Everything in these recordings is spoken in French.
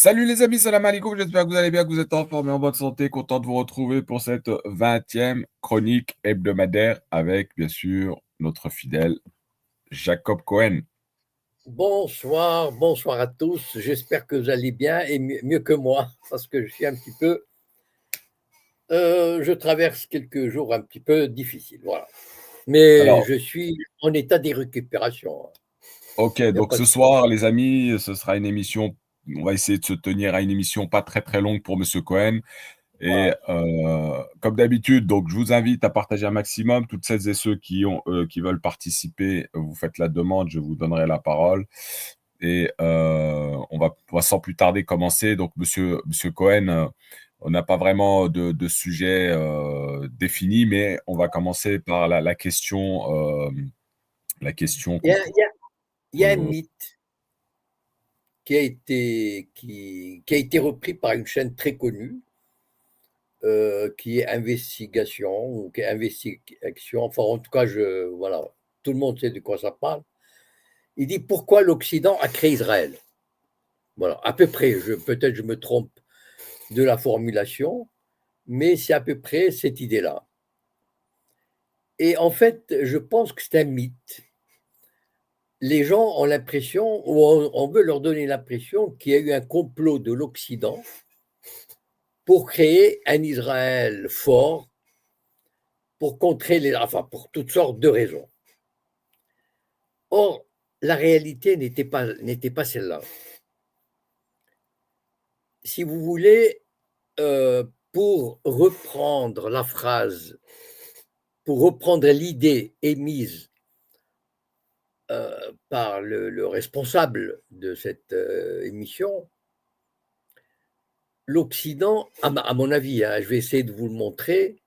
Salut les amis, salam alaikum, j'espère que vous allez bien, que vous êtes en forme et en bonne santé. Content de vous retrouver pour cette 20e chronique hebdomadaire avec, bien sûr, notre fidèle Jacob Cohen. Bonsoir, bonsoir à tous. J'espère que vous allez bien et mieux que moi, parce que je suis un petit peu, je traverse quelques jours un petit peu difficiles, voilà. Mais Alors, je suis en état de récupération. ok, Il n'y a donc pas ce de problème. soir, les amis, ce sera une émission, on va essayer de se tenir à une émission pas très très longue pour Monsieur Cohen. Et Voilà. comme d'habitude, donc je vous invite à partager un maximum. Toutes celles et ceux qui veulent participer, vous faites la demande, je vous donnerai la parole. Et on va sans plus tarder commencer. Donc, Monsieur Cohen, on n'a pas vraiment de sujet défini, mais on va commencer par la question Il y qu'on a, il y a- il y a un euh, mythe qui a été repris par une chaîne très connue, qui est Investigation, ou qui est Investigation. Enfin, en tout cas, voilà, tout le monde sait de quoi ça parle. Il dit pourquoi l'Occident a créé Israël. Voilà, à peu près, peut-être je me trompe de la formulation, mais c'est à peu près cette idée-là. Et en fait, je pense que c'est un mythe. Les gens ont l'impression, ou on veut leur donner l'impression qu'il y a eu un complot de l'Occident pour créer un Israël fort, pour contrer enfin, pour toutes sortes de raisons. Or, la réalité n'était pas celle-là. Si vous voulez, pour reprendre la phrase, pour reprendre l'idée émise par le responsable de cette émission, l'Occident, à mon avis, hein, je vais essayer de vous le montrer,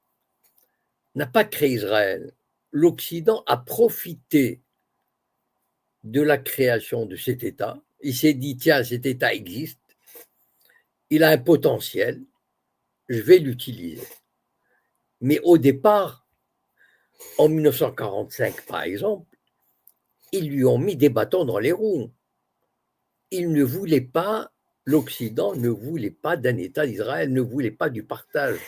n'a pas créé Israël. L'Occident a profité de la création de cet État. Il s'est dit, tiens, cet État existe, il a un potentiel, je vais l'utiliser. Mais au départ, en 1945 par exemple, ils lui ont mis des bâtons dans les roues. Il ne voulait pas, l'Occident ne voulait pas d'un État d'Israël, ne voulait pas du partage.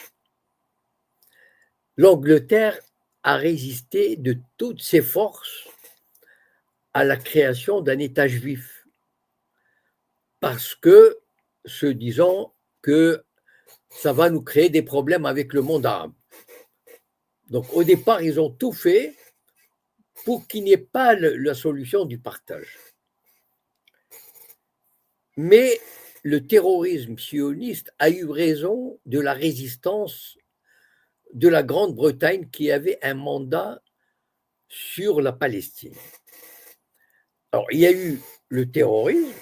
L'Angleterre a résisté de toutes ses forces à la création d'un État juif, parce que, se disant que ça va nous créer des problèmes avec le monde arabe. Donc au départ, ils ont tout fait pour qu'il n'y ait pas la solution du partage. Mais le terrorisme sioniste a eu raison de la résistance de la Grande-Bretagne qui avait un mandat sur la Palestine. Alors, il y a eu le terrorisme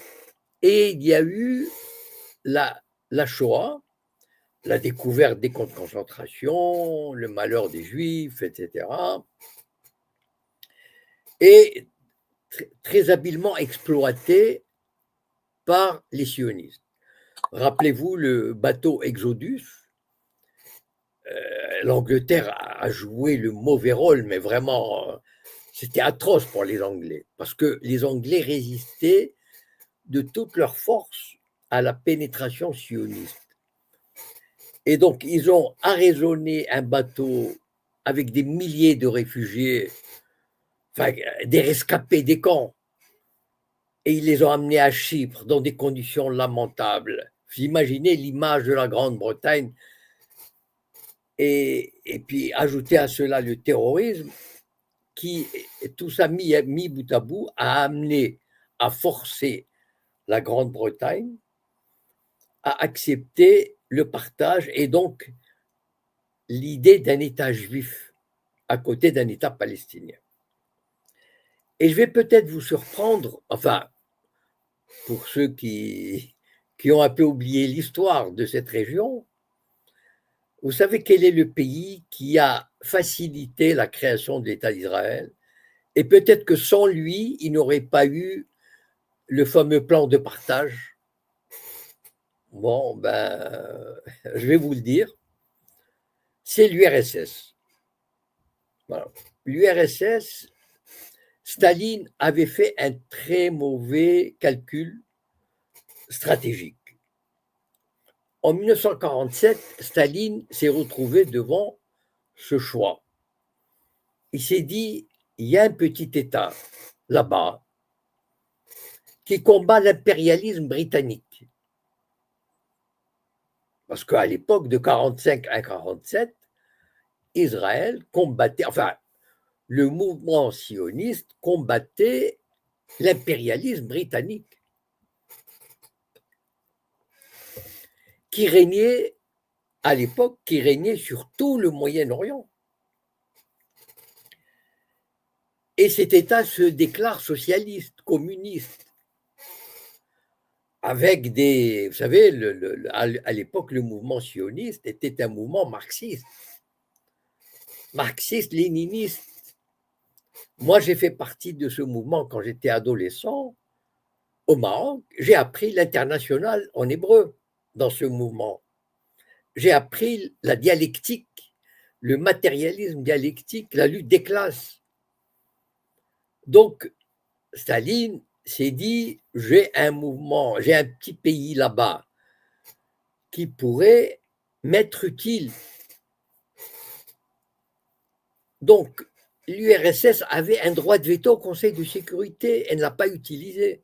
et il y a eu la Shoah, la découverte des camps de concentration, le malheur des Juifs, etc. Et très habilement exploité par les sionistes. Rappelez-vous le bateau Exodus. L'Angleterre a joué le mauvais rôle, mais vraiment, c'était atroce pour les Anglais, parce que les Anglais résistaient de toute leur force à la pénétration sioniste. Et donc, ils ont arraisonné un bateau avec des milliers de réfugiés, enfin, des rescapés des camps, et ils les ont amenés à Chypre dans des conditions lamentables. Vous imaginez l'image de la Grande-Bretagne, et puis ajouter à cela le terrorisme, qui, tout ça mis bout à bout, a amené à forcer la Grande-Bretagne à accepter le partage et donc l'idée d'un État juif à côté d'un État palestinien. Et je vais peut-être vous surprendre, enfin, pour ceux qui ont un peu oublié l'histoire de cette région, vous savez quel est le pays qui a facilité la création de l'État d'Israël? Et peut-être que sans lui, il n'aurait pas eu le fameux plan de partage. Bon, ben, je vais vous le dire, c'est l'URSS. Voilà. L'URSS, Staline avait fait un très mauvais calcul stratégique. En 1947, Staline s'est retrouvé devant ce choix. Il s'est dit, il y a un petit État là-bas qui combat l'impérialisme britannique. Parce qu'à l'époque de 1945 à 1947, Israël combattait, enfin, le mouvement sioniste combattait l'impérialisme britannique qui régnait à l'époque, qui régnait sur tout le Moyen-Orient. Et cet État se déclare socialiste, communiste, avec des... Vous savez, à l'époque, le mouvement sioniste était un mouvement marxiste, marxiste-léniniste. Moi, j'ai fait partie de ce mouvement quand j'étais adolescent au Maroc. J'ai appris l'international en hébreu dans ce mouvement. J'ai appris la dialectique, le matérialisme dialectique, la lutte des classes. Donc, Staline s'est dit, j'ai un mouvement, j'ai un petit pays là-bas qui pourrait m'être utile. Donc, l'URSS avait un droit de veto au Conseil de sécurité, elle ne l'a pas utilisé.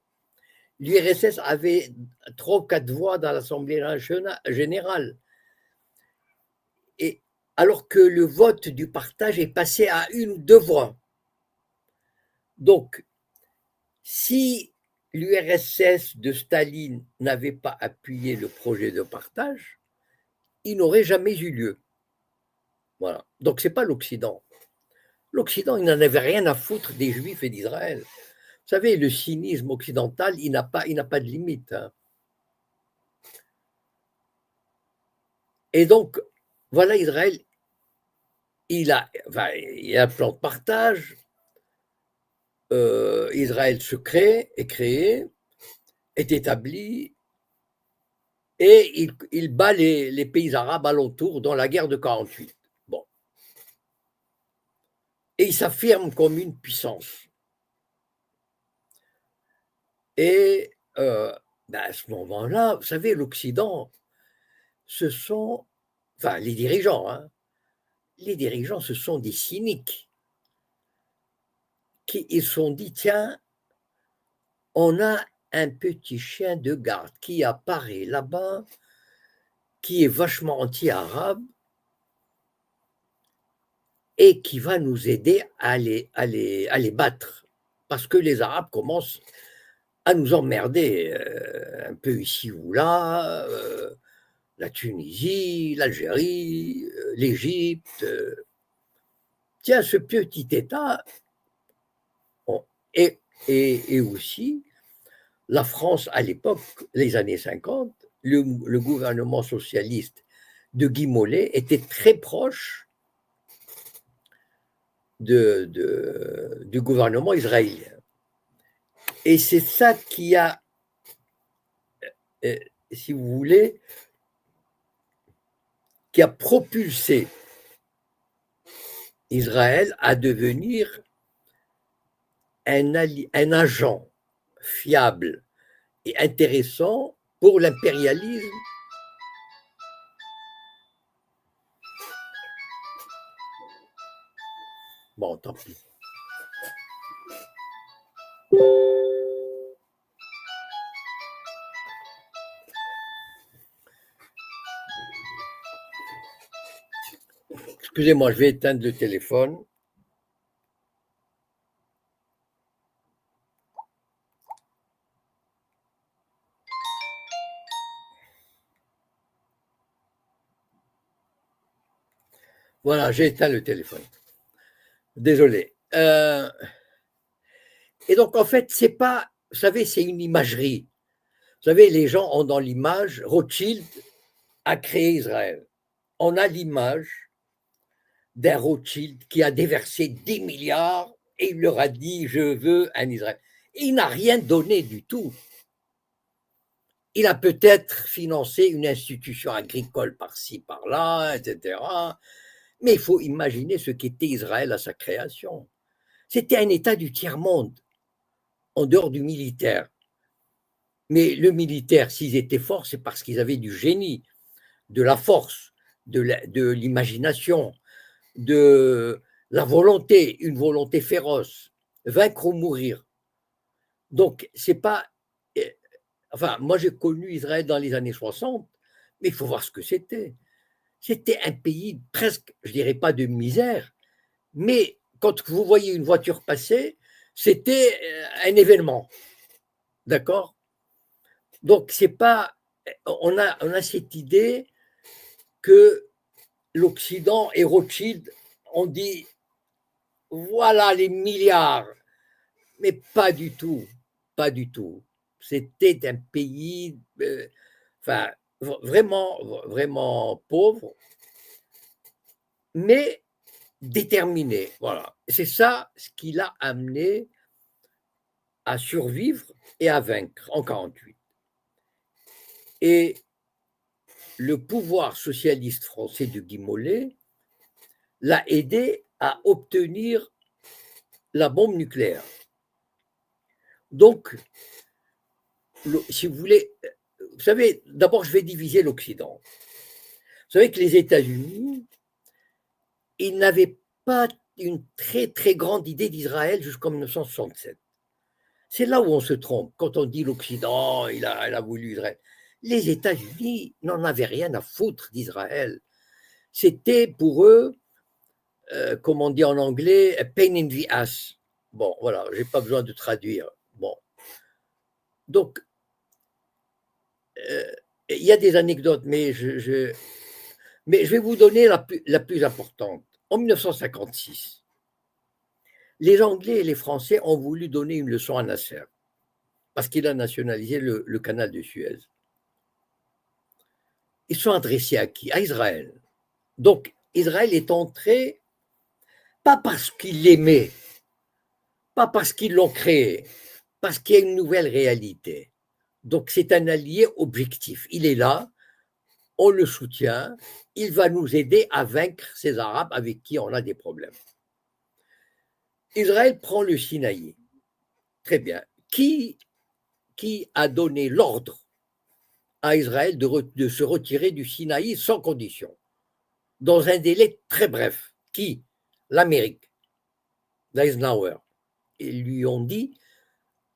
L'URSS avait 3 ou 4 voix dans l'Assemblée générale. Et alors que le vote du partage est passé à 1 ou 2 voix. Donc, si l'URSS de Staline n'avait pas appuyé le projet de partage, il n'aurait jamais eu lieu. Voilà. Donc, ce n'est pas l'Occident. L'Occident, il n'en avait rien à foutre des Juifs et d'Israël. Vous savez, le cynisme occidental, il n'a pas de limite. Hein. Et donc, voilà, Israël, il a un plan de partage. Israël se crée, est créé, est établi, et il bat les pays arabes alentour dans la guerre de 1948. Bon. Et il s'affirme comme une puissance. Et à ce moment-là, vous savez, l'Occident, ce sont, enfin les dirigeants, hein, ce sont des cyniques qui ils se sont dit, tiens, on a un petit chien de garde qui apparaît là-bas, qui est vachement anti-arabe et qui va nous aider à les battre. Parce que les Arabes commencent à nous emmerder un peu ici ou là, la Tunisie, l'Algérie, l'Égypte. Tiens, ce petit État, et aussi la France à l'époque, les années 50, le gouvernement socialiste de Guy Mollet était très proche du gouvernement israélien. Et c'est ça qui a, si vous voulez, qui a propulsé Israël à devenir un agent fiable et intéressant pour l'impérialisme. Bon, tant pis. Excusez-moi, je vais éteindre le téléphone. Voilà, j'ai éteint le téléphone. Désolé. Et donc, en fait, c'est pas, vous savez, c'est une imagerie. Vous savez, les gens ont dans l'image, Rothschild a créé Israël. On a l'image d'un Rothschild qui a déversé 10 milliards et il leur a dit, je veux un Israël. Il n'a rien donné du tout. Il a peut-être financé une institution agricole par-ci, par-là, etc. Mais il faut imaginer ce qu'était Israël à sa création. C'était un État du tiers-monde, en dehors du militaire. Mais le militaire, s'ils étaient forts, c'est parce qu'ils avaient du génie. de la force, de l'imagination, de la volonté, une volonté féroce, vaincre ou mourir. Donc, c'est pas. Enfin, moi, j'ai connu Israël dans les années 60, mais il faut voir ce que c'était. C'était un pays presque, je dirais pas de misère, mais quand vous voyez une voiture passer, c'était un événement. D'accord? Donc, c'est pas. On a cette idée que l'Occident et Rothschild ont dit voilà les milliards, mais pas du tout, pas du tout. C'était un pays, enfin, vraiment, vraiment pauvre, mais déterminé. Voilà. C'est ça ce qui l'a amené à survivre et à vaincre en 1948. Et le pouvoir socialiste français de Guy Mollet l'a aidé à obtenir la bombe nucléaire. Donc, si vous voulez, vous savez, d'abord, je vais diviser l'Occident. Vous savez que les États-Unis, ils n'avaient pas une très, très grande idée d'Israël jusqu'en 1967. C'est là où on se trompe. Quand on dit l'Occident, il a voulu Israël. Les États-Unis n'en avaient rien à foutre d'Israël. C'était pour eux, comme on dit en anglais, a pain in the ass. Bon, voilà, je n'ai pas besoin de traduire. Bon. Donc, il y a des anecdotes, mais je vais vous donner la plus importante. En 1956, les Anglais et les Français ont voulu donner une leçon à Nasser, parce qu'il a nationalisé le canal de Suez. Ils sont adressés à qui? À Israël. Donc, Israël est entré, pas parce qu'ils l'aimaient, pas parce qu'ils l'ont créé, parce qu'il y a une nouvelle réalité. Donc, c'est un allié objectif. Il est là, on le soutient, il va nous aider à vaincre ces Arabes avec qui on a des problèmes. Israël prend le Sinaï. Très bien. Qui a donné l'ordre à Israël de se retirer du Sinaï sans condition, dans un délai très bref? Qui? L'Amérique, d'Eisenhower. Ils lui ont dit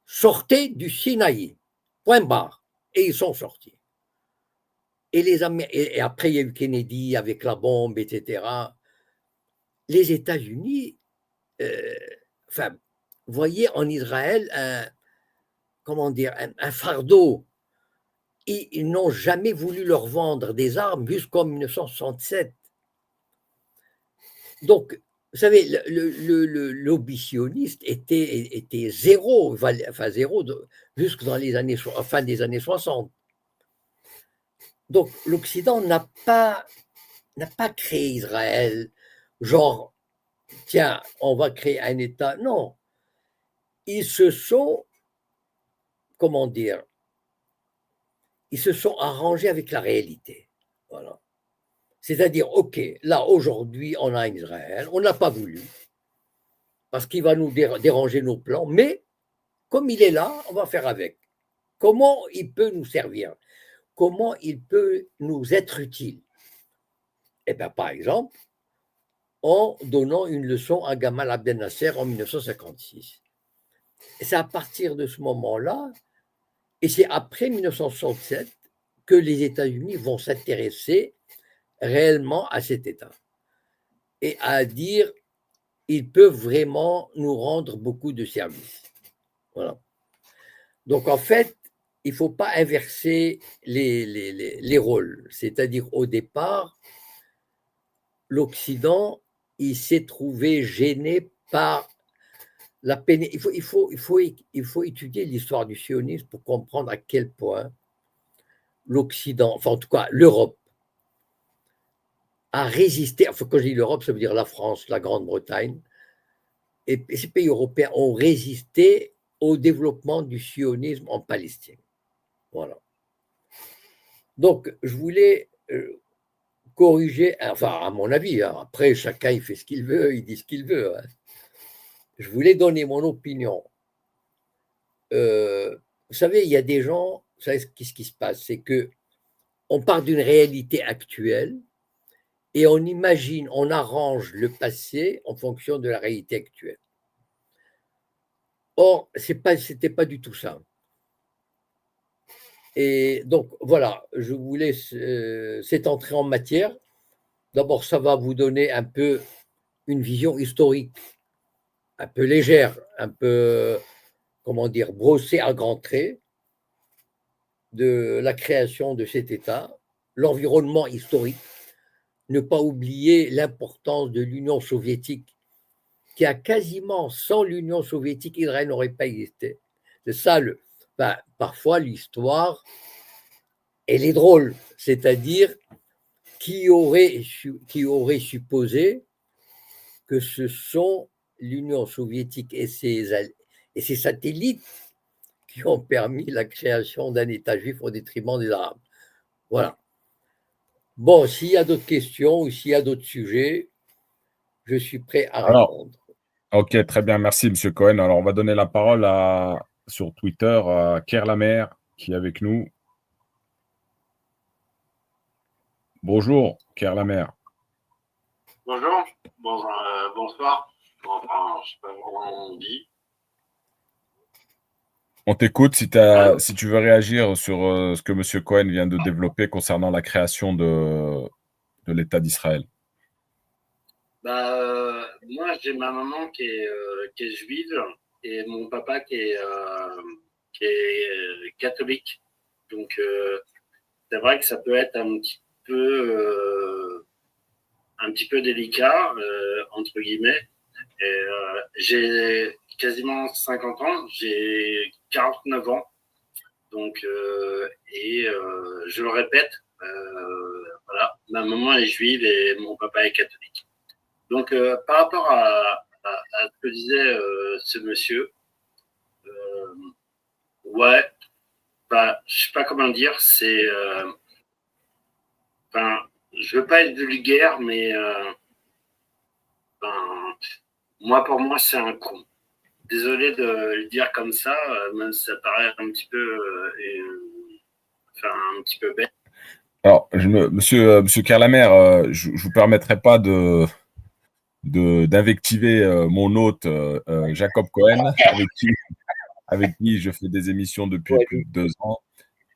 sortez du Sinaï, point barre. Et ils sont sortis. Et après, il y a eu Kennedy avec la bombe, etc. Les États-Unis, enfin, voyaient en Israël comment dire, un fardeau. Ils n'ont jamais voulu leur vendre des armes jusqu'en 1967. Donc, vous savez, le lobby sioniste était zéro, enfin zéro jusque dans les années, fin des années 60. Donc, l'Occident n'a pas créé Israël, genre, tiens, on va créer un État. Non. Ils se sont, comment dire, ils se sont arrangés avec la réalité. Voilà. C'est-à-dire, OK, là, aujourd'hui, on a Israël, on n'a pas voulu, parce qu'il va nous déranger nos plans, mais comme il est là, on va faire avec. Comment il peut nous servir? Comment il peut nous être utile? Eh bien, par exemple, en donnant une leçon à Gamal Abdel Nasser en 1956. Et c'est à partir de ce moment-là, et c'est après 1967, que les États-Unis vont s'intéresser réellement à cet État et à dire ils peuvent vraiment nous rendre beaucoup de services. Voilà. Donc en fait, il ne faut pas inverser les rôles. C'est-à-dire au départ, l'Occident, il s'est trouvé gêné par la peine. Il faut étudier l'histoire du sionisme pour comprendre à quel point l'Occident, enfin en tout cas l'Europe, a résisté. Enfin, quand je dis l'Europe, ça veut dire la France, la Grande-Bretagne, et ces pays européens ont résisté au développement du sionisme en Palestine. Voilà. Donc, je voulais corriger, enfin, à mon avis, hein, après, chacun il fait ce qu'il veut, il dit ce qu'il veut. Hein. Je voulais donner mon opinion. Vous savez, il y a des gens, vous savez ce qui se passe, c'est que on part d'une réalité actuelle et on imagine, on arrange le passé en fonction de la réalité actuelle. Or, c'était pas du tout ça. Et donc, voilà, je vous laisse cette entrée en matière. D'abord, ça va vous donner un peu une vision historique, un peu légère, un peu, comment dire, brossée à grands traits de la création de cet État, l'environnement historique, ne pas oublier l'importance de l'Union soviétique, qui a quasiment, sans l'Union soviétique, Israël n'aurait pas existé. C'est ça, parfois l'histoire, elle est drôle, c'est-à-dire qui aurait supposé que ce sont l'Union soviétique et ses satellites qui ont permis la création d'un État juif au détriment des Arabes. Voilà. Bon, s'il y a d'autres questions ou s'il y a d'autres sujets, je suis prêt à Alors, répondre. ok, très bien, merci, M. Cohen. Alors, on va donner la parole sur Twitter à Kerr Lamère, qui est avec nous. Bonjour, Kerr Lamère. Bonjour, bonsoir. Enfin, je sais pas comment on dit. On t'écoute si tu veux réagir sur ce que M. Cohen vient de développer concernant la création de l'État d'Israël. Moi, j'ai ma maman qui est juive et mon papa qui est catholique. Donc, c'est vrai que ça peut être un petit peu délicat, entre guillemets. Et, j'ai quasiment 50 ans, j'ai 49 ans. Donc, je le répète, voilà, ma maman est juive et mon papa est catholique. Donc, par rapport à ce que disait ce monsieur, ouais, je sais pas comment dire, je veux pas être vulgaire, mais moi, pour moi, c'est un con. Désolé de le dire comme ça, même si ça paraît un petit peu, un petit peu bête. Alors, monsieur Kerr Lamère, je ne vous permettrai pas d'invectiver mon hôte Jacob Cohen, avec qui je fais des émissions depuis plus de 2 ans.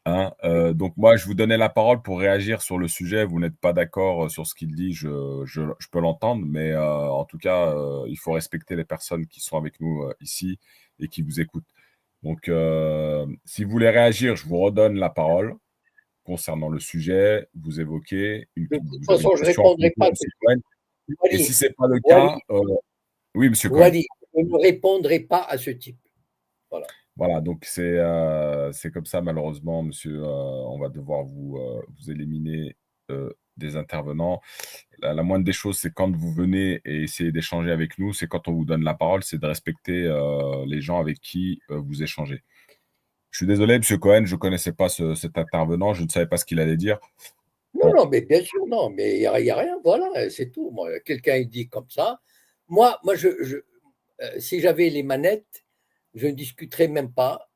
Hein. Donc moi, je vous donnais la parole pour réagir sur le sujet. Vous n'êtes pas d'accord sur ce qu'il dit, je peux l'entendre, mais en tout cas, il faut respecter les personnes qui sont avec nous ici et qui vous écoutent. Donc, si vous voulez réagir, je vous redonne la parole concernant le sujet. Vous évoquez De toute façon, je ne répondrai pas. Et si ce n'est pas le cas, oui, M. Cohen. Je ne répondrai pas à ce type. Voilà. Voilà, donc c'est comme ça, malheureusement, monsieur, on va devoir vous éliminer des intervenants. La moindre des choses, c'est quand vous venez et essayez d'échanger avec nous, c'est quand on vous donne la parole, c'est de respecter les gens avec qui vous échangez. Je suis désolé, monsieur Cohen, je ne connaissais pas cet intervenant, je ne savais pas ce qu'il allait dire. Non, mais bien sûr, non, mais il n'y a rien, voilà, c'est tout. Moi, quelqu'un il dit comme ça. Moi si j'avais les manettes, je ne discuterais même pas.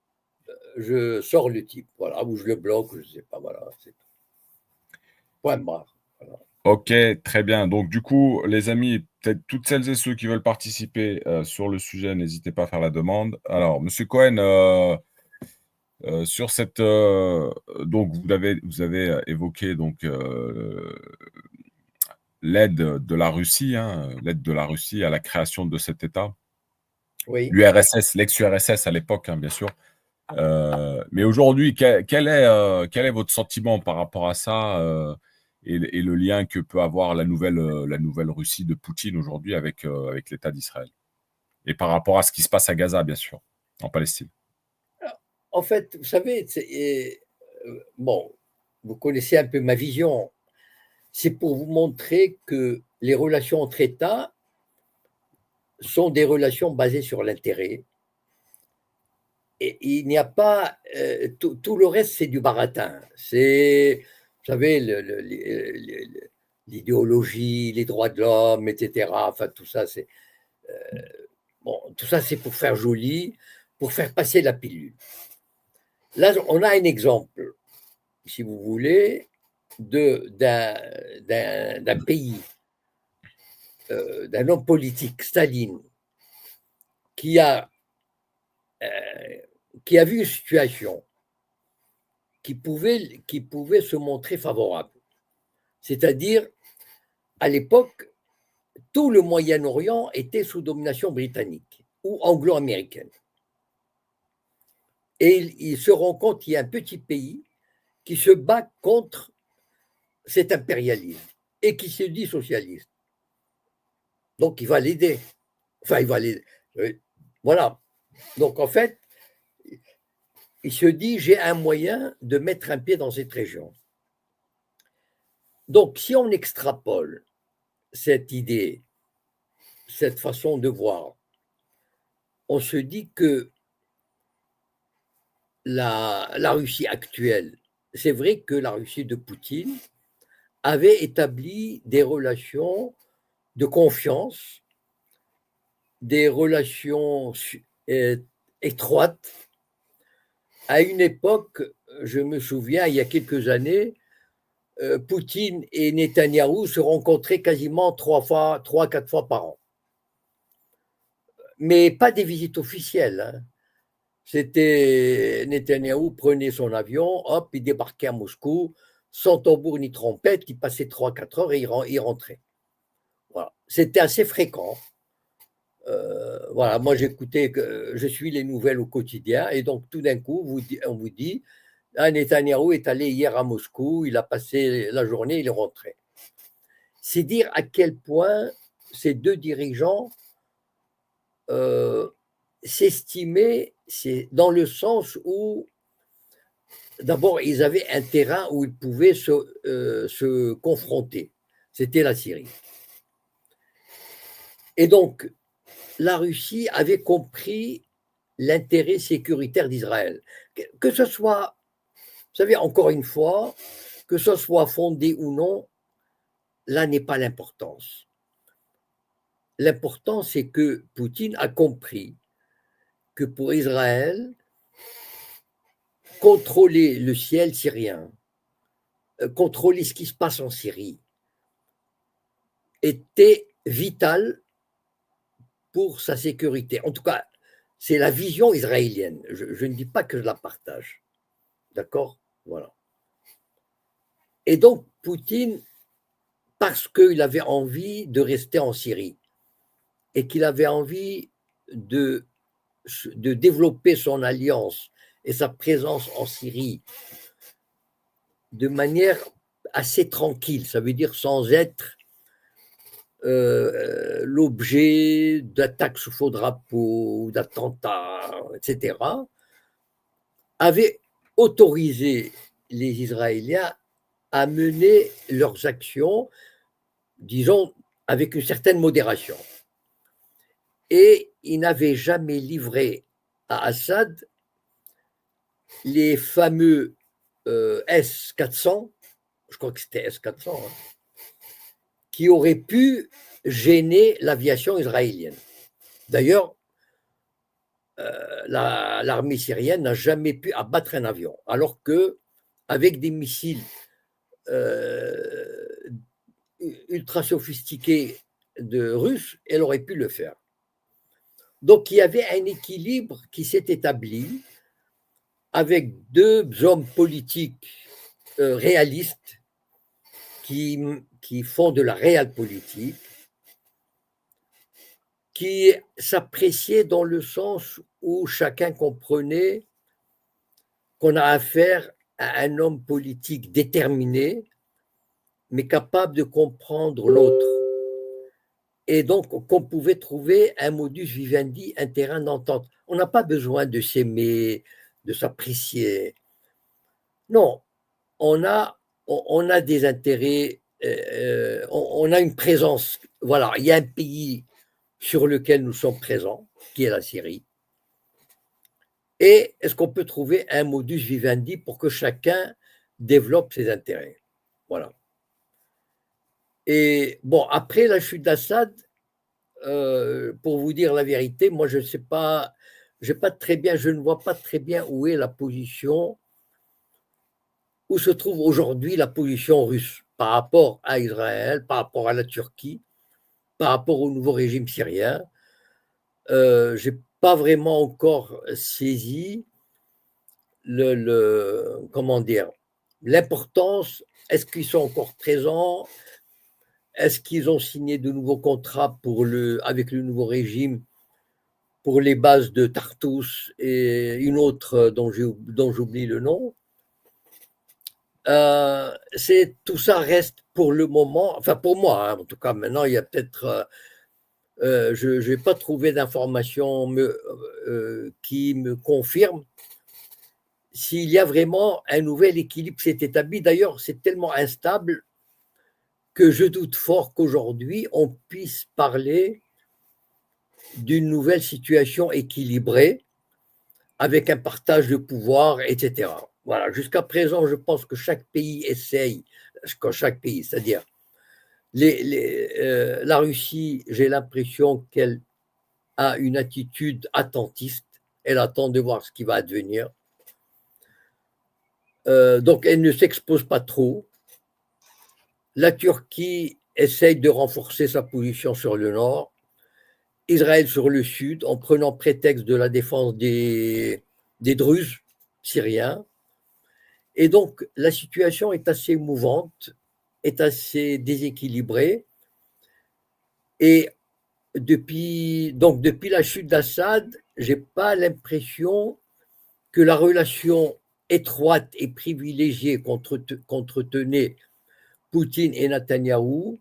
Je sors le type, voilà, ou je le bloque, je ne sais pas, voilà, c'est tout. Point barre. Voilà. Ok, très bien. Donc, du coup, les amis, peut-être toutes celles et ceux qui veulent participer sur le sujet, n'hésitez pas à faire la demande. Alors, monsieur Cohen, sur cette, donc vous avez évoqué donc l'aide de la Russie, hein, l'aide de la Russie à la création de cet État. Oui. L'URSS, l'ex-URSS à l'époque, hein, bien sûr. Mais aujourd'hui, quel est votre sentiment par rapport à ça et le lien que peut avoir la nouvelle Russie de Poutine aujourd'hui avec l'État d'Israël? Et par rapport à ce qui se passe à Gaza, bien sûr, en Palestine. En fait, vous savez, bon, vous connaissez un peu ma vision. C'est pour vous montrer que les relations entre États sont des relations basées sur l'intérêt. Et il n'y a pas tout le reste, c'est du baratin. C'est, vous savez, l'idéologie, les droits de l'homme, etc. Enfin, tout ça, c'est bon, tout ça, c'est pour faire joli, pour faire passer la pilule. Là, on a un exemple, si vous voulez. d'un pays, d'un homme politique, Staline, qui a vu une situation qui pouvait se montrer favorable. C'est-à-dire, à l'époque, tout le Moyen-Orient était sous domination britannique ou anglo-américaine. Et il se rend compte qu'il y a un petit pays qui se bat contre cet impérialisme et qui se dit socialiste. Donc, il va l'aider. Enfin, il va l'aider. Voilà. Donc, en fait, il se dit, j'ai un moyen de mettre un pied dans cette région. Donc, si on extrapole cette idée, cette façon de voir, on se dit que la Russie actuelle, c'est vrai que la Russie de Poutine avait établi des relations de confiance, des relations étroites. À une époque, je me souviens, il y a quelques années, Poutine et Netanyahou se rencontraient quasiment 3-4 fois par an. Mais pas des visites officielles. Hein. C'était Netanyahou prenait son avion, hop, il débarquait à Moscou, sans tambour ni trompette, il passait 3-4 heures et il rentrait. Voilà. C'était assez fréquent. Voilà, moi j'écoutais, je suis les nouvelles au quotidien, et donc tout d'un coup, on vous dit, Netanyahou est allé hier à Moscou, il a passé la journée, il est rentré. C'est dire à quel point ces deux dirigeants s'estimaient, c'est dans le sens où, d'abord, ils avaient un terrain où ils pouvaient se confronter. C'était la Syrie. Et donc, la Russie avait compris l'intérêt sécuritaire d'Israël. Que ce soit, vous savez, encore une fois, que ce soit fondé ou non, là n'est pas l'importance. L'important, c'est que Poutine a compris que pour Israël, contrôler le ciel syrien, contrôler ce qui se passe en Syrie, était vital pour sa sécurité. En tout cas, c'est la vision israélienne. Je ne dis pas que je la partage. D'accord? Voilà. Et donc, Poutine, parce qu'il avait envie de rester en Syrie et qu'il avait envie de développer son alliance et sa présence en Syrie de manière assez tranquille, ça veut dire sans être l'objet d'attaques sous faux drapeau, d'attentats, etc., avait autorisé les Israéliens à mener leurs actions, disons, avec une certaine modération. Et il n'avait jamais livré à Assad les fameux S-400, je crois que c'était S-400, hein, qui auraient pu gêner l'aviation israélienne. D'ailleurs, l'armée syrienne n'a jamais pu abattre un avion, alors qu'avec des missiles ultra sophistiqués de Russes, elle aurait pu le faire. Donc, il y avait un équilibre qui s'est établi avec deux hommes politiques réalistes qui font de la réelle politique, qui s'appréciaient dans le sens où chacun comprenait qu'on a affaire à un homme politique déterminé, mais capable de comprendre l'autre. Et donc, qu'on pouvait trouver un modus vivendi, un terrain d'entente. On n'a pas besoin de s'aimer, de s'apprécier. Non, on a des intérêts, on a une présence. Voilà, il y a un pays sur lequel nous sommes présents, qui est la Syrie. Et est-ce qu'on peut trouver un modus vivendi pour que chacun développe ses intérêts? Voilà. Et bon, après la chute d'Assad, pour vous dire la vérité, moi je ne sais pas, je ne vois pas très bien où est la position où se trouve aujourd'hui la position russe par rapport à Israël, par rapport à la Turquie, par rapport au nouveau régime syrien. Je n'ai pas vraiment encore saisi comment dire, l'importance. Est-ce qu'ils sont encore présents? Est-ce qu'ils ont signé de nouveaux contrats avec le nouveau régime pour les bases de Tartous et une autre dont j'oublie le nom? Tout ça reste pour le moment, enfin pour moi, hein, en tout cas maintenant il y a peut-être, je n'ai pas trouvé d'informations qui me confirment s'il y a vraiment un nouvel équilibre qui s'est établi. D'ailleurs, c'est tellement instable que je doute fort qu'aujourd'hui on puisse parler d'une nouvelle situation équilibrée avec un partage de pouvoir, etc. Voilà, jusqu'à présent, je pense que chaque pays essaye, c'est-à-dire la Russie, j'ai l'impression qu'elle a une attitude attentiste, elle attend de voir ce qui va advenir. Donc, elle ne s'expose pas trop. La Turquie essaye de renforcer sa position sur le nord, Israël sur le sud, en prenant prétexte de la défense des Druzes syriens. Et donc, la situation est assez mouvante, est assez déséquilibrée. Et depuis la chute d'Assad, je n'ai pas l'impression que la relation étroite et privilégiée qu'entretenaient Poutine et Netanyahou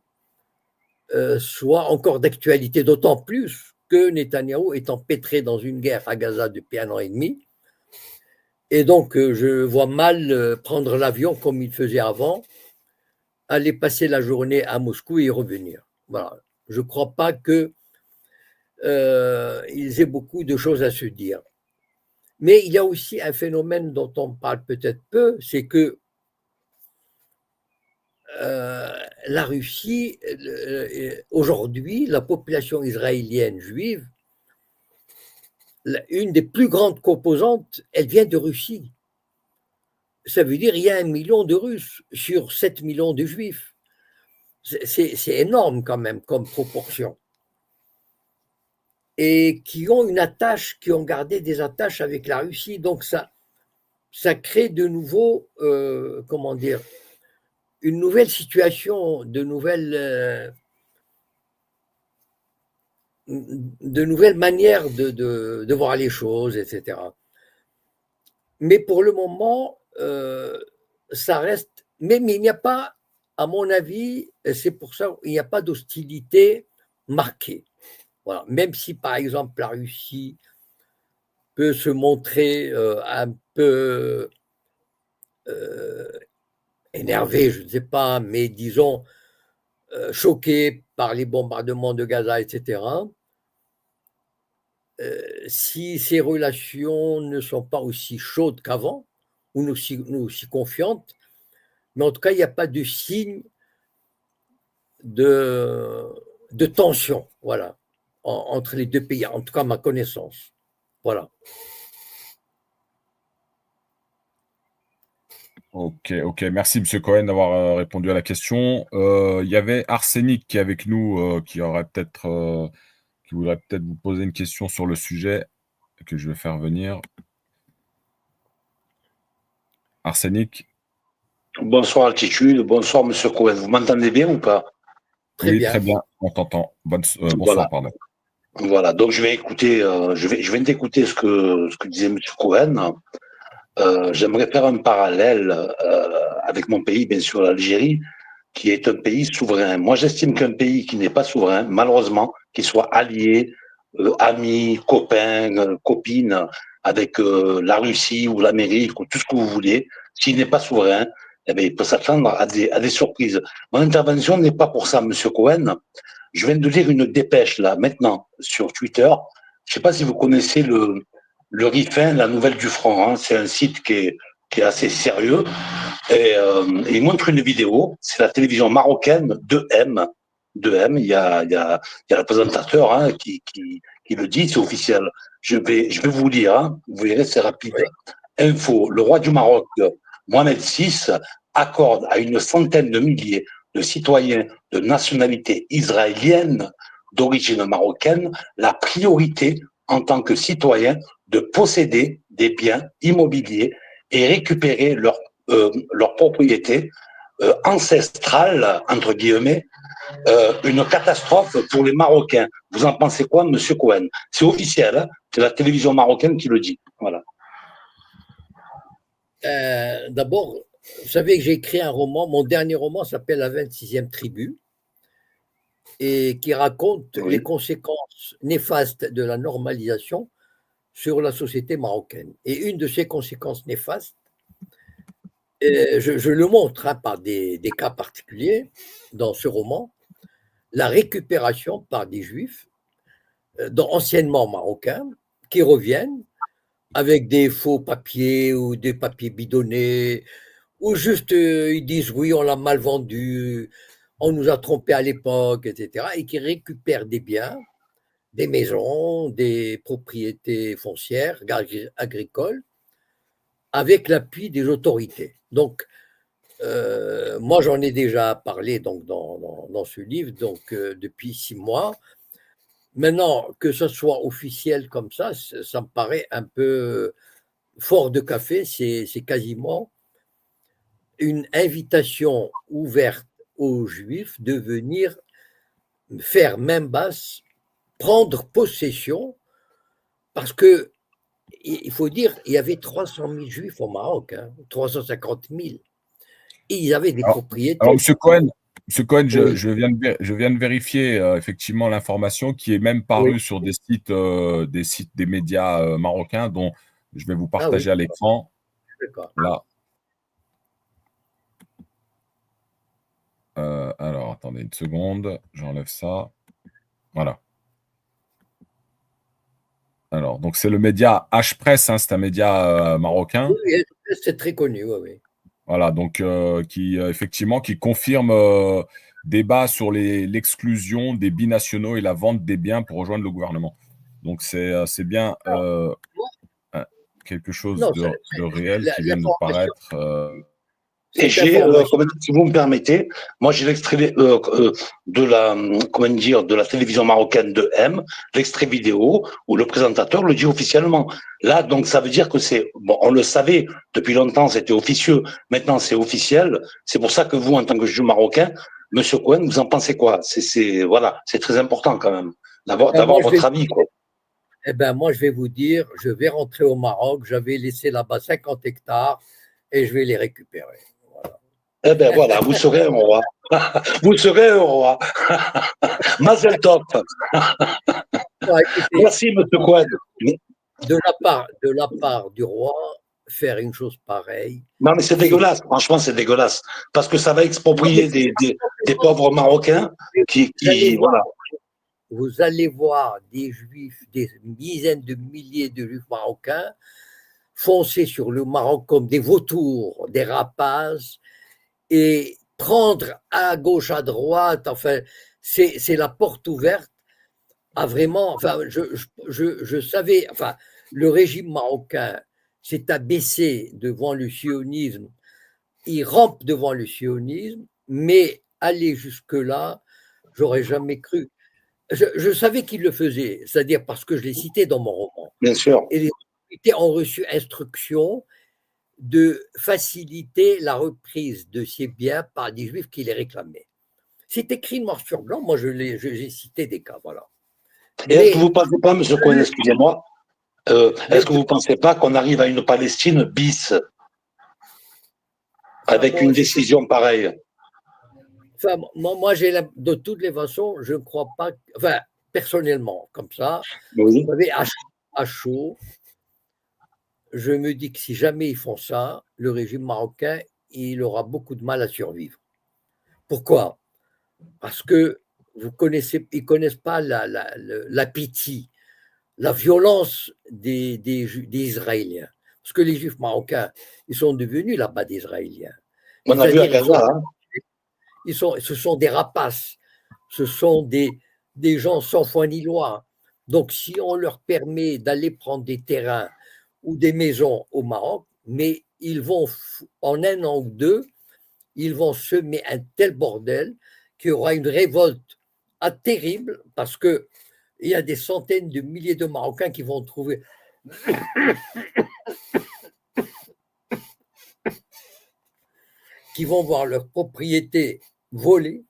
soit encore d'actualité, d'autant plus que Netanyahou est empêtré dans une guerre à Gaza depuis 1 an et demi. Et donc, je vois mal prendre l'avion comme il faisait avant, aller passer la journée à Moscou et y revenir. Voilà. Je ne crois pas qu'ils aient beaucoup de choses à se dire. Mais il y a aussi un phénomène dont on parle peut-être peu, c'est que la Russie, aujourd'hui, la population israélienne juive, une des plus grandes composantes, elle vient de Russie. Ça veut dire qu'il y a 1 million de Russes sur 7 millions de Juifs. C'est énorme quand même comme proportion. Et qui ont gardé des attaches avec la Russie. Donc ça crée de nouveau, une nouvelle situation, de nouvelles manières de voir les choses, etc. Mais pour le moment, ça reste. Mais il n'y a pas, à mon avis, c'est pour ça qu'il n'y a pas d'hostilité marquée. Voilà. Même si, par exemple, la Russie peut se montrer un peu énervée, je ne sais pas, mais disons choquée par les bombardements de Gaza, etc. Si ces relations ne sont pas aussi chaudes qu'avant, ou aussi confiantes, mais en tout cas, il n'y a pas de signe de tension, voilà, entre les deux pays, en tout cas, à ma connaissance. Voilà. Ok, merci Monsieur Cohen d'avoir répondu à la question. Il y avait Arsenic qui est avec nous, qui voudrait peut-être vous poser une question sur le sujet que je vais faire venir. Arsenic. Bonsoir Altitude, bonsoir Monsieur Cohen. Vous m'entendez bien ou pas? Oui, très bien, on t'entend. Bonsoir, voilà. Pardon. Voilà, donc je vais écouter, je viens d'écouter ce que disait Monsieur Cohen. J'aimerais faire un parallèle avec mon pays, bien sûr, l'Algérie, qui est un pays souverain. Moi, j'estime qu'un pays qui n'est pas souverain, malheureusement, qu'il soit allié, ami, copain, copine avec la Russie ou l'Amérique ou tout ce que vous voulez, s'il n'est pas souverain, eh bien, il peut s'attendre à des surprises. Mon intervention n'est pas pour ça, Monsieur Cohen. Je viens de lire une dépêche là maintenant sur Twitter. Je ne sais pas si vous connaissez le RIFIN, la Nouvelle du Front. Hein. C'est un site qui est assez sérieux. Et il montre une vidéo. C'est la télévision marocaine 2M. 2M. Il y a le présentateur hein, qui le dit. C'est officiel. Je vais vous lire. Hein. Vous verrez, c'est rapide. Oui. Info. Le roi du Maroc Mohamed VI accorde à une centaine de milliers de citoyens de nationalité israélienne d'origine marocaine la priorité en tant que citoyens de posséder des biens immobiliers et récupérer leur propriété ancestrale, entre guillemets, une catastrophe pour les Marocains. Vous en pensez quoi, Monsieur Cohen? C'est officiel, hein, c'est la télévision marocaine qui le dit. Voilà. D'abord, vous savez que j'ai écrit un roman, mon dernier roman s'appelle La 26e tribu, et qui raconte les conséquences néfastes de la normalisation sur la société marocaine. Et une de ces conséquences néfastes, je le montre par des cas particuliers dans ce roman, la récupération par des juifs, anciennement marocains, qui reviennent avec des faux papiers ou des papiers bidonnés, ou juste ils disent oui, on l'a mal vendu, on nous a trompés à l'époque, etc., et qui récupèrent des biens, des maisons, des propriétés foncières, agricoles, avec l'appui des autorités. Donc, moi, j'en ai déjà parlé donc, dans ce livre donc, depuis 6 mois. Maintenant, que ce soit officiel comme ça me paraît un peu fort de café. C'est quasiment une invitation ouverte aux Juifs de venir faire main basse, prendre possession, parce que il faut dire, il y avait 300 000 Juifs au Maroc, 350 000. Et ils avaient des propriétés. Alors, Monsieur Cohen, Oui. je viens de vérifier effectivement l'information qui est même parue sur des sites des médias marocains dont je vais vous partager à l'écran. D'accord. Là. Alors, attendez une seconde, j'enlève ça. Voilà. Alors, donc c'est le média H-Press, c'est un média marocain. Oui, c'est très connu, oui. Voilà, donc qui effectivement qui confirme débat sur l'exclusion des binationaux et la vente des biens pour rejoindre le gouvernement. Donc c'est bien quelque chose de réel qui vient de paraître. Et j'ai, si vous me permettez, moi j'ai l'extrait de la télévision marocaine de M, l'extrait vidéo où le présentateur le dit officiellement. Là, donc ça veut dire que on le savait depuis longtemps, c'était officieux. Maintenant, c'est officiel. C'est pour ça que vous, en tant que juge marocain, Monsieur Cohen, vous en pensez quoi? Voilà, c'est très important quand même d'avoir votre avis, quoi. Eh ben, moi, je vais vous dire, je vais rentrer au Maroc. J'avais laissé là-bas 50 hectares et je vais les récupérer. Eh ben voilà, vous serez un roi. Vous serez un roi. Mazel tov. Merci, Monsieur Cohen. De la part du roi, faire une chose pareille. Non, mais c'est dégueulasse. Franchement, c'est dégueulasse. Parce que ça va exproprier des pauvres Marocains qui voilà. Vous allez voir des Juifs, des dizaines de milliers de Juifs marocains foncer sur le Maroc comme des vautours, des rapaces, et prendre à gauche, à droite, enfin, c'est la porte ouverte à vraiment, enfin, je savais, enfin, le régime marocain s'est abaissé devant le sionisme, il rampe devant le sionisme, mais aller jusque-là, j'aurais jamais cru. Je savais qu'il le faisait, c'est-à-dire parce que je l'ai cité dans mon roman. Bien sûr. Et les autorités ont reçu instruction de faciliter la reprise de ces biens par des juifs qui les réclamaient. C'est écrit noir sur blanc, moi j'ai cité des cas, voilà. Et est-ce que vous ne pensez pas, Monsieur Cohen, excusez-moi, est-ce que vous ne pensez pas qu'on arrive à une Palestine bis avec une décision pareille? Enfin, moi de toutes les façons, je ne crois pas, enfin, personnellement, comme ça, oui. Vous savez, à chaud, je me dis que si jamais ils font ça, le régime marocain, il aura beaucoup de mal à survivre. Pourquoi? Parce que ils ne connaissent pas l'appétit, la violence des Israéliens. Parce que les Juifs marocains, ils sont devenus là-bas des Israéliens. On a vu à Gaza. Ce sont des rapaces, ce sont des gens sans foi ni loi. Donc, si on leur permet d'aller prendre des terrains ou des maisons au Maroc, mais ils vont, en un an ou deux, ils vont semer un tel bordel qu'il y aura une révolte terrible parce qu'il y a des centaines de milliers de Marocains qui vont trouver qui vont voir leur propriété volée.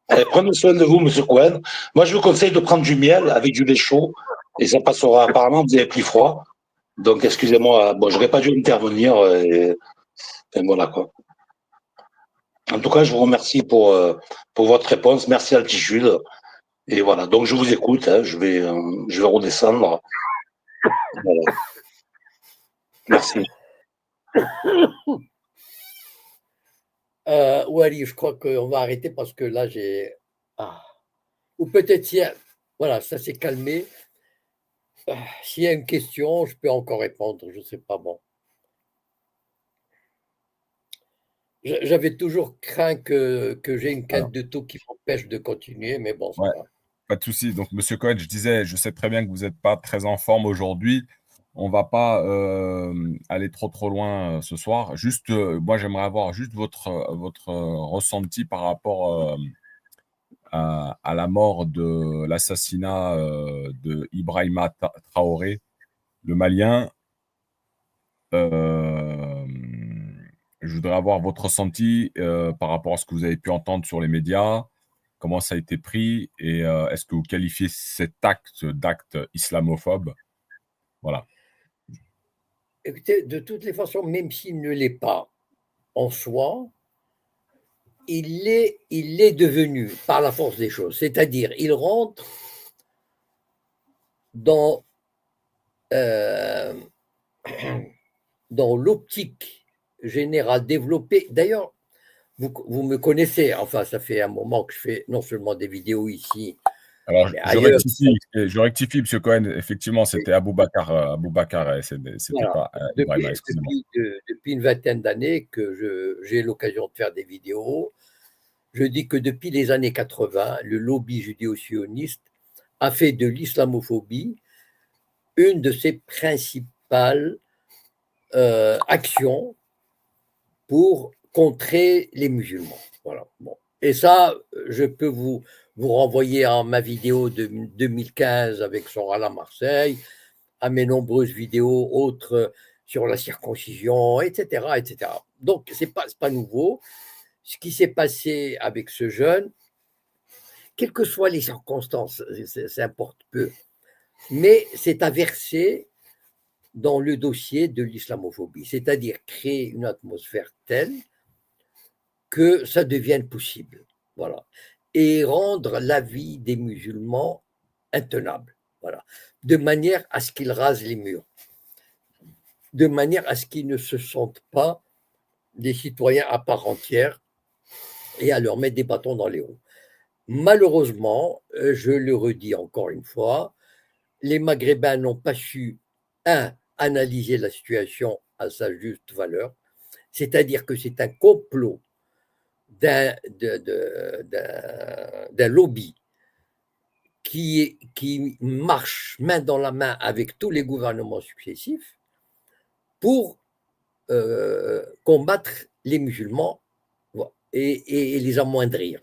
Allez, prenez soin de vous, monsieur Cohen. Moi, je vous conseille de prendre du miel avec du lait chaud et ça passera. Apparemment, vous avez pris froid. Donc, excusez-moi. Bon, j'aurais pas dû intervenir. Et voilà, quoi. En tout cas, je vous remercie pour votre réponse. Merci, Altitude. Et voilà. Donc, je vous écoute. Hein. Je vais redescendre. Voilà. Merci. Wally, je crois qu'on va arrêter parce que là, j'ai. Ou peut-être si. Voilà, ça s'est calmé. S'il y a une question, je peux encore répondre. Je ne sais pas. Bon. J'avais toujours craint que j'ai une quinte de tout qui m'empêche de continuer, mais bon, ça va. Pas de souci. Donc, monsieur Cohen, je disais, je sais très bien que vous n'êtes pas très en forme aujourd'hui. On va pas aller trop loin ce soir. Juste, moi, j'aimerais avoir juste votre ressenti par rapport à la mort de l'assassinat de Ibrahima Traoré, le Malien. Je voudrais avoir votre ressenti par rapport à ce que vous avez pu entendre sur les médias, comment ça a été pris et est-ce que vous qualifiez cet acte d'acte islamophobe? Voilà. Écoutez, de toutes les façons, même s'il ne l'est pas en soi, il l'est devenu par la force des choses. C'est-à-dire, il rentre dans l'optique générale développée. D'ailleurs, vous me connaissez, enfin, ça fait un moment que je fais non seulement des vidéos ici, alors, mais je rectifie, M. Cohen, effectivement, c'était Aboubacar, c'était voilà. pas Ibrahima, excusez-moi. Depuis une vingtaine d'années que j'ai l'occasion de faire des vidéos, je dis que depuis les années 80, le lobby judéo-sioniste a fait de l'islamophobie une de ses principales actions pour contrer les musulmans. Voilà. Bon. Et ça, je peux vous renvoyer à ma vidéo de 2015 avec Sorala Marseille, à mes nombreuses vidéos autres sur la circoncision, etc. etc. Donc, ce n'est pas nouveau. Ce qui s'est passé avec ce jeune, quelles que soient les circonstances, ça importe peu, mais c'est à verser dans le dossier de l'islamophobie, c'est-à-dire créer une atmosphère telle que ça devienne possible, voilà, et rendre la vie des musulmans intenable, voilà, de manière à ce qu'ils rasent les murs, de manière à ce qu'ils ne se sentent pas des citoyens à part entière et à leur mettre des bâtons dans les roues. Malheureusement, je le redis encore une fois, les Maghrébins n'ont pas su, analyser la situation à sa juste valeur, c'est-à-dire que c'est un complot d'un lobby qui marche main dans la main avec tous les gouvernements successifs pour combattre les musulmans et les amoindrir.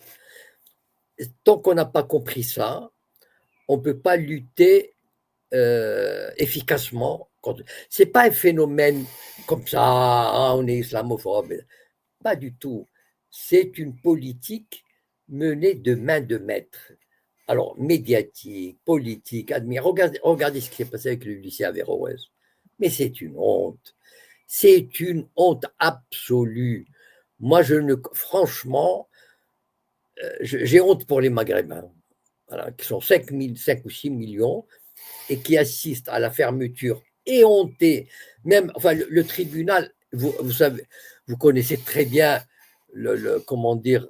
Tant qu'on n'a pas compris ça, on ne peut pas lutter efficacement. Ce n'est pas un phénomène comme ça, on est islamophobe. Pas du tout. C'est une politique menée de main de maître. Alors, médiatique, politique, regardez ce qui s'est passé avec le lycée Averroès. Mais c'est une honte. C'est une honte absolue. Moi, franchement, j'ai honte pour les Maghrébins, voilà, qui sont 5 ou 6 millions, et qui assistent à la fermeture éhontée. Même, enfin, le tribunal, vous savez, vous connaissez très bien comment dire,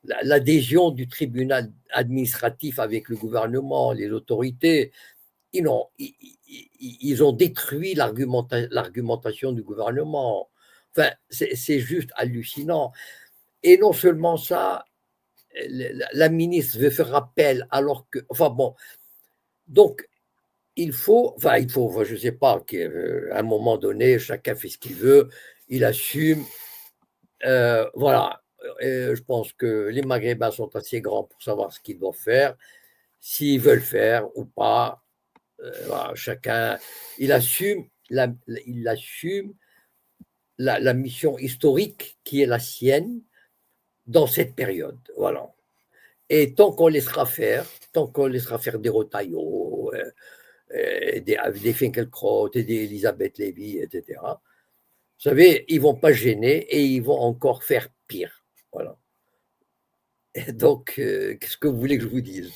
l'adhésion du tribunal administratif avec le gouvernement, les autorités. Ils ont détruit l'argumentation du gouvernement. Enfin, c'est juste hallucinant. Et non seulement ça, la ministre veut faire appel alors que. Enfin bon. Donc, il faut, je ne sais pas, qu'à un moment donné, chacun fait ce qu'il veut, il assume. Voilà. Je pense que les Maghrébins sont assez grands pour savoir ce qu'ils doivent faire, s'ils veulent faire ou pas. Voilà, chacun, il assume la, il assume la mission historique qui est la sienne dans cette période. Voilà. Et tant qu'on laissera faire, des Rotaillot, des Finkielkraut et des Elisabeth Lévy, etc., vous savez, ils ne vont pas gêner et ils vont encore faire pire. Voilà. Et donc, qu'est-ce que vous voulez que je vous dise?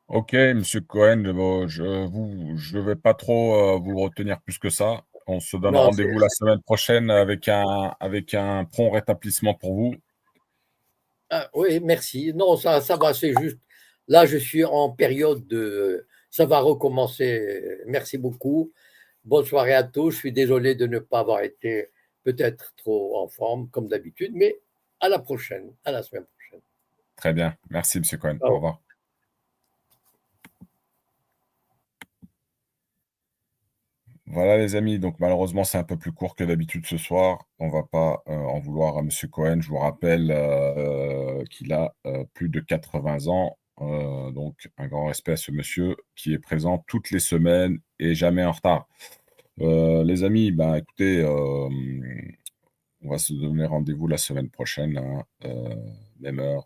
Ok, Monsieur Cohen, bon, je ne vais pas trop vous retenir plus que ça. On se donne Non, rendez-vous la semaine prochaine avec un prompt rétablissement pour vous. ah, oui, merci. Non, ça va, c'est juste. Là, je suis en période de. Ça va recommencer. Merci beaucoup. Bonne soirée à tous. Je suis désolé de ne pas avoir été peut-être trop en forme, comme d'habitude, mais à la prochaine, à la semaine prochaine. Très bien. Merci, Monsieur Cohen. Au Ciao. revoir. Voilà les amis, donc malheureusement c'est un peu plus court que d'habitude ce soir. On va pas en vouloir à Monsieur Cohen. Je vous rappelle qu'il a plus de 80 ans. Donc un grand respect à ce monsieur qui est présent toutes les semaines et jamais en retard. Les amis, ben, écoutez, on va se donner rendez-vous la semaine prochaine, hein, même heure,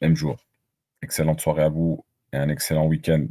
même jour. Excellente soirée à vous et un excellent week-end.